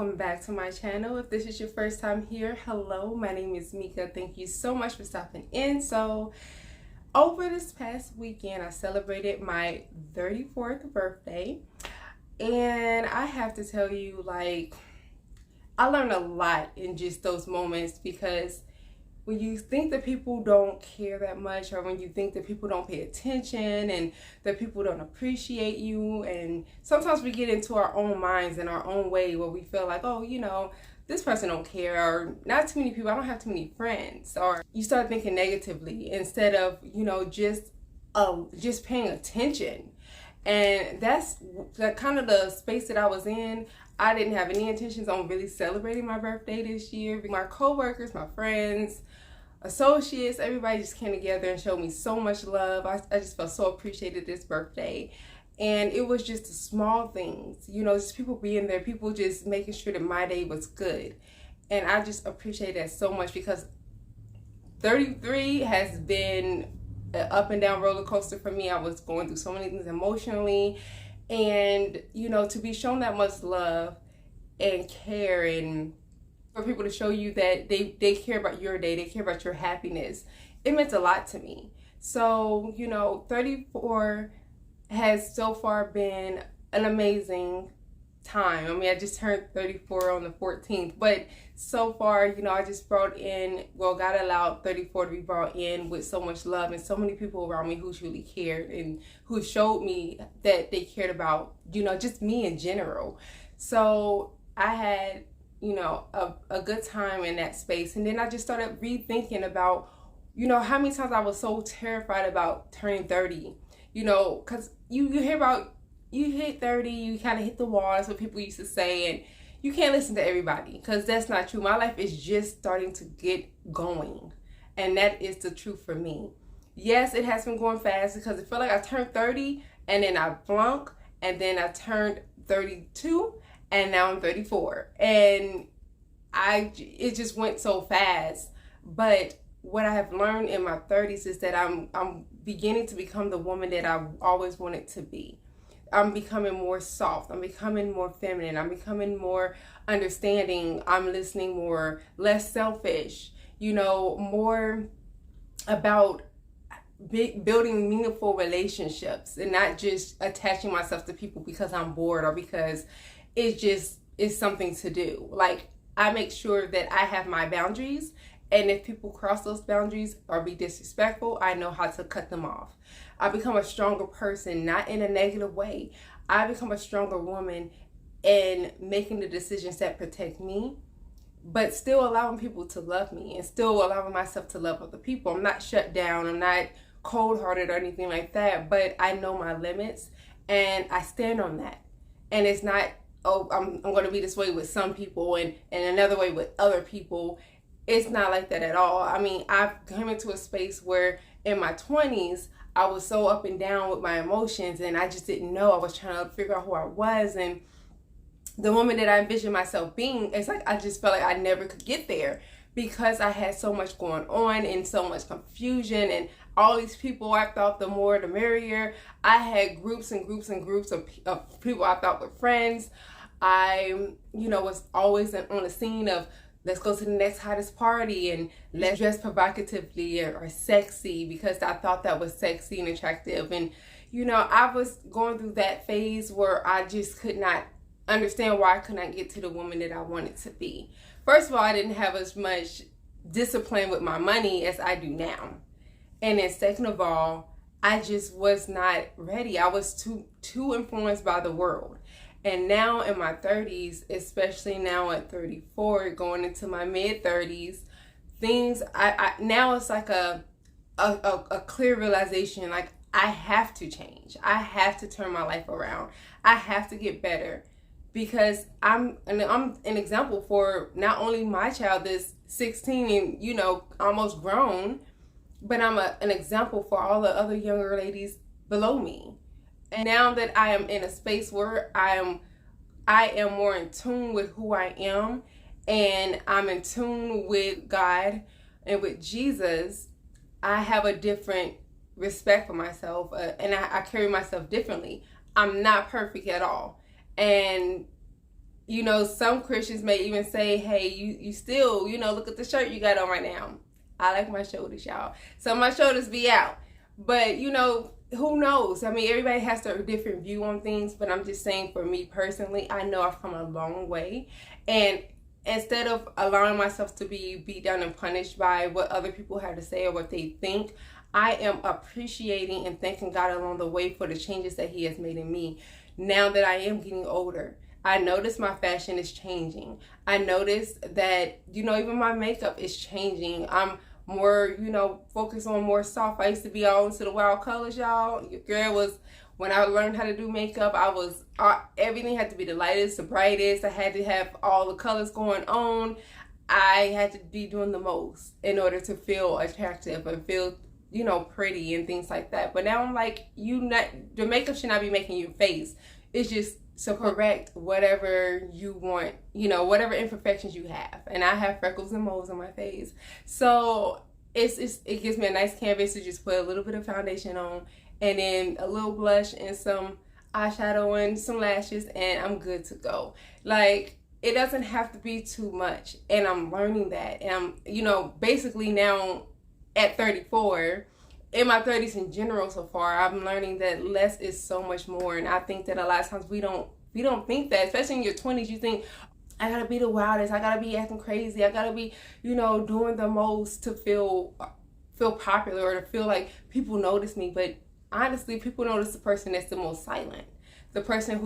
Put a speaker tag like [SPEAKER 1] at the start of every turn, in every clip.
[SPEAKER 1] welcome back to my channel. If this is your first time here, hello, my name is Mika. Thank you so much for stopping in. So over this past weekend, I celebrated my 34th birthday, and I have to tell you, like, I learned a lot in just those moments, because when you think that people don't care that much, or when you think that people don't pay attention and that people don't appreciate you, and sometimes we get into our own minds in our own way where we feel like, oh, this person don't care, or not too many people, I don't have too many friends, or you start thinking negatively instead of, just paying attention. And that's the kind of the space that I was in. I didn't have any intentions on really celebrating my birthday this year. My coworkers, my friends, associates, everybody just came together and showed me so much love. I just felt so appreciated this birthday. And it was just the small things, just people being there, people just making sure that my day was good. And I just appreciate that so much, because 33 has been an up and down roller coaster for me. I was going through so many things emotionally, and to be shown that much love and care, and for people to show you that they care about your day, they care about your happiness, it meant a lot to me. So 34 has so far been an amazing time. I mean, I just turned 34 on the 14th, but so far, I just God allowed 34 to be brought in with so much love and so many people around me who truly cared and who showed me that they cared about, just me in general. So I had, a good time in that space. And then I just started rethinking about, how many times I was so terrified about turning 30, because you hear about, you hit 30, you kind of hit the wall. That's what people used to say. And you can't listen to everybody, because that's not true. My life is just starting to get going. And that is the truth for me. Yes, it has been going fast, because it felt like I turned 30 and then I flunked, and then I turned 32 and now I'm 34. And it just went so fast. But what I have learned in my 30s is that I'm beginning to become the woman that I always wanted to be. I'm becoming more soft. I'm becoming more feminine. I'm becoming more understanding. I'm listening more, less selfish, more about building meaningful relationships, and not just attaching myself to people because I'm bored or because it's something to do. Like, I make sure that I have my boundaries, and if people cross those boundaries or be disrespectful, I know how to cut them off. I become a stronger person, not in a negative way. I become a stronger woman in making the decisions that protect me, but still allowing people to love me and still allowing myself to love other people. I'm not shut down. I'm not cold-hearted or anything like that, but I know my limits and I stand on that. And it's not, oh, I'm going to be this way with some people and another way with other people. It's not like that at all. I mean, I've come into a space where in my 20s, I was so up and down with my emotions, and I just didn't know. I was trying to figure out who I was, and the woman that I envisioned myself being, it's like I just felt like I never could get there, because I had so much going on and so much confusion and all these people. I thought the more the merrier. I had groups and groups and groups of people I thought were friends. I, was always on the scene of, let's go to the next hottest party and let's dress provocatively or sexy, because I thought that was sexy and attractive. And, I was going through that phase where I just could not understand why I could not get to the woman that I wanted to be. First of all, I didn't have as much discipline with my money as I do now. And then second of all, I just was not ready. I was too influenced by the world. And now in my 30s, especially now at 34, going into my mid 30s, things, now it's like a clear realization, like I have to change. I have to turn my life around. I have to get better, because I'm an example for not only my child that's 16 and, almost grown, but I'm an example for all the other younger ladies below me. And now that I am in a space where I am more in tune with who I am, and I'm in tune with God and with Jesus, I have a different respect for myself, and I carry myself differently. I'm not perfect at all. And you know, some Christians may even say, hey, you still, you know, look at the shirt you got on right now. I like my shoulders, y'all. So my shoulders be out. But, you know, who knows? I mean, everybody has a different view on things, but I'm just saying for me personally, I know I've come a long way. And instead of allowing myself to be beat down and punished by what other people have to say or what they think, I am appreciating and thanking God along the way for the changes that He has made in me now that I am getting older. I notice my fashion is changing. I notice that, you know, even my makeup is changing. I'm more, you know, focused on more soft. I used to be all into the wild colors, y'all. Your girl was, when I learned how to do makeup, everything had to be the lightest, the brightest. I had to have all the colors going on. I had to be doing the most in order to feel attractive and feel, you know, pretty and things like that. But now I'm like, the makeup should not be making your face. It's just to correct whatever you want, you know, whatever imperfections you have. And I have freckles and moles on my face. So it gives me a nice canvas to just put a little bit of foundation on, and then a little blush and some eyeshadow and some lashes, and I'm good to go. Like, it doesn't have to be too much. And I'm learning that. And I'm, you know, basically now at 34, in my 30s in general so far, I'm learning that less is so much more. And I think that a lot of times we don't think that, especially in your 20s. You think, I gotta be the wildest, I gotta be acting crazy, I gotta be, you know, doing the most to feel popular or to feel like people notice me. But honestly, people notice the person that's the most silent, the person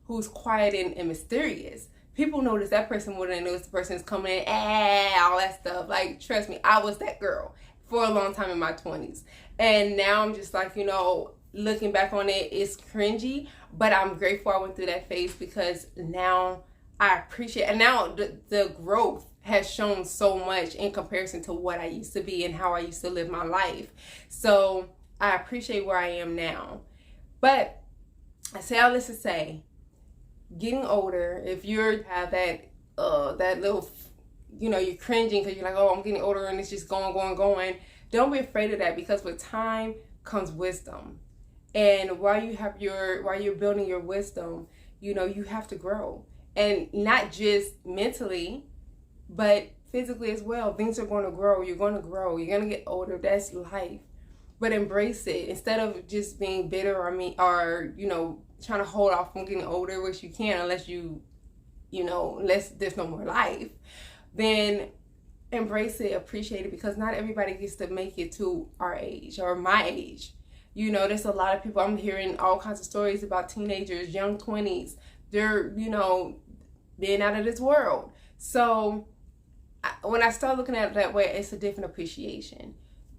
[SPEAKER 1] who's quiet and mysterious. People notice that person more than they notice the person that's coming in, all that stuff. Like, trust me, I was that girl for a long time in my 20s. And now I'm just like, you know, looking back on it, it's cringy, but I'm grateful I went through that phase, because now I appreciate, and now the growth has shown so much in comparison to what I used to be and how I used to live my life. So I appreciate where I am now. But I say all this to say, getting older, if you have that little, you know, you're cringing because you're like, oh, I'm getting older and it's just going. Don't be afraid of that, because with time comes wisdom. And while you're building your wisdom, you know, you have to grow. And not just mentally, but physically as well. Things are going to grow. You're going to grow. You're going to get older. That's life. But embrace it. Instead of just being bitter or you know, trying to hold off from getting older, which you can't unless unless there's no more life, then embrace it, appreciate it, because not everybody gets to make it to our age or my age. You know, there's a lot of people, I'm hearing all kinds of stories about teenagers, young 20s. They're, you know, being out of this world. So when I start looking at it that way, it's a different appreciation.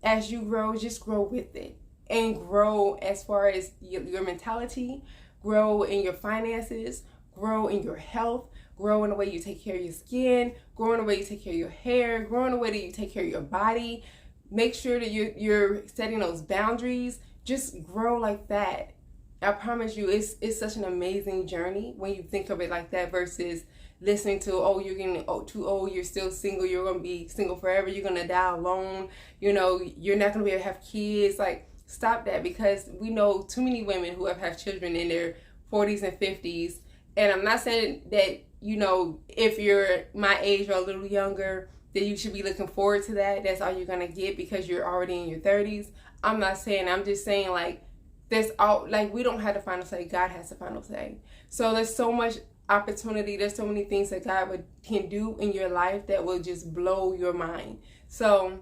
[SPEAKER 1] As you grow, just grow with it, and grow as far as your mentality, grow in your finances, grow in your health, grow in the way you take care of your skin, grow in the way you take care of your hair, grow in the way that you take care of your body. Make sure that you're setting those boundaries. Just grow like that. I promise you, it's such an amazing journey when you think of it like that, versus listening to, oh, you're getting too old, you're still single, you're going to be single forever, you're going to die alone, you know, you're not going to be able to have kids. Like, stop that, because we know too many women who have had children in their 40s and 50s. And I'm not saying that, you know, if you're my age or a little younger, that you should be looking forward to that. That's all you're going to get because you're already in your 30s. I'm not saying, I'm just saying, like, we don't have the final say. God has the final say. So there's so much opportunity. There's so many things that God can do in your life that will just blow your mind. So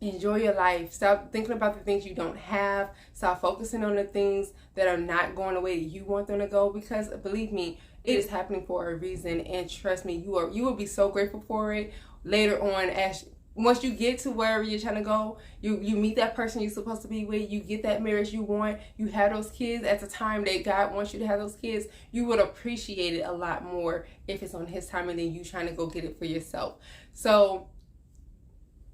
[SPEAKER 1] enjoy your life. Stop thinking about the things you don't have. Stop focusing on the things that are not going the way that you want them to go, because believe me, it is happening for a reason. And trust me, you will be so grateful for it later on. Once you get to wherever you're trying to go, you meet that person you're supposed to be with, you get that marriage you want, you have those kids at the time that God wants you to have those kids, you would appreciate it a lot more if it's on His timing than you trying to go get it for yourself. So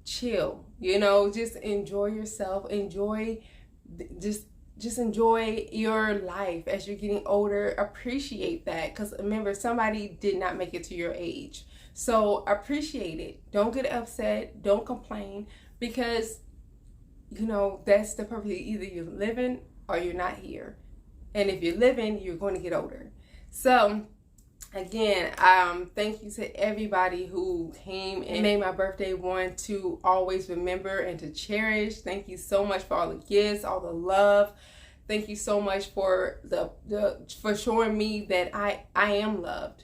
[SPEAKER 1] chill, you know, just enjoy yourself, just enjoy your life as you're getting older. Appreciate that, because remember, somebody did not make it to your age. So appreciate it. Don't get upset. Don't complain, because, you know, that's the purpose. Either you're living or you're not here. And if you're living, you're going to get older. So Again, thank you to everybody who came and made my birthday one to always remember and to cherish. Thank you so much for all the gifts, all the love. Thank you so much for for showing me that I am loved,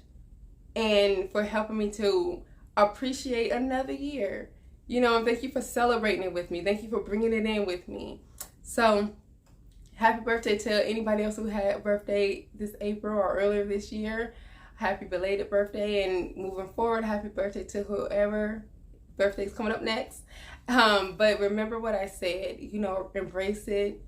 [SPEAKER 1] and for helping me to appreciate another year. You know, and thank you for celebrating it with me. Thank you for bringing it in with me. So, happy birthday to anybody else who had a birthday this April or earlier this year. Happy belated birthday, and moving forward, happy birthday to whoever birthday's coming up next. But remember what I said, you know, embrace it,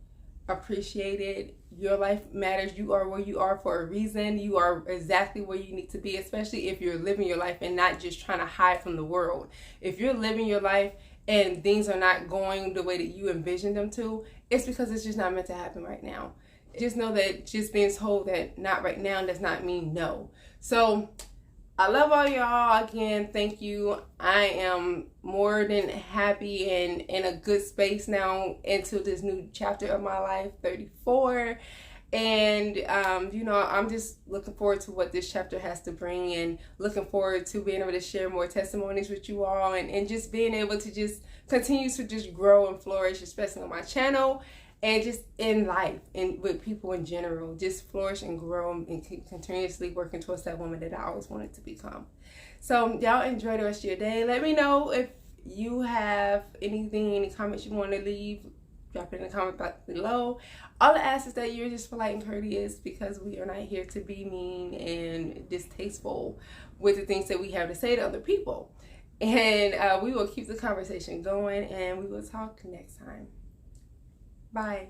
[SPEAKER 1] appreciate it. Your life matters. You are where you are for a reason. You are exactly where you need to be, especially if you're living your life and not just trying to hide from the world. If you're living your life and things are not going the way that you envisioned them to, it's because it's just not meant to happen right now. Just know that just being told that not right now does not mean no. So I love all y'all. Again, thank you. I am more than happy and in a good space now into this new chapter of my life, 34. And, you know, I'm just looking forward to what this chapter has to bring, and looking forward to being able to share more testimonies with you all, and just being able to just continue to just grow and flourish, especially on my channel. And just in life and with people in general, just flourish and grow and keep continuously working towards that woman that I always wanted to become. So y'all enjoy the rest of your day. Let me know if you have anything, any comments you want to leave. Drop it in the comment box below. All I ask is that you're just polite and courteous, because we are not here to be mean and distasteful with the things that we have to say to other people. And we will keep the conversation going, and we will talk next time. Bye.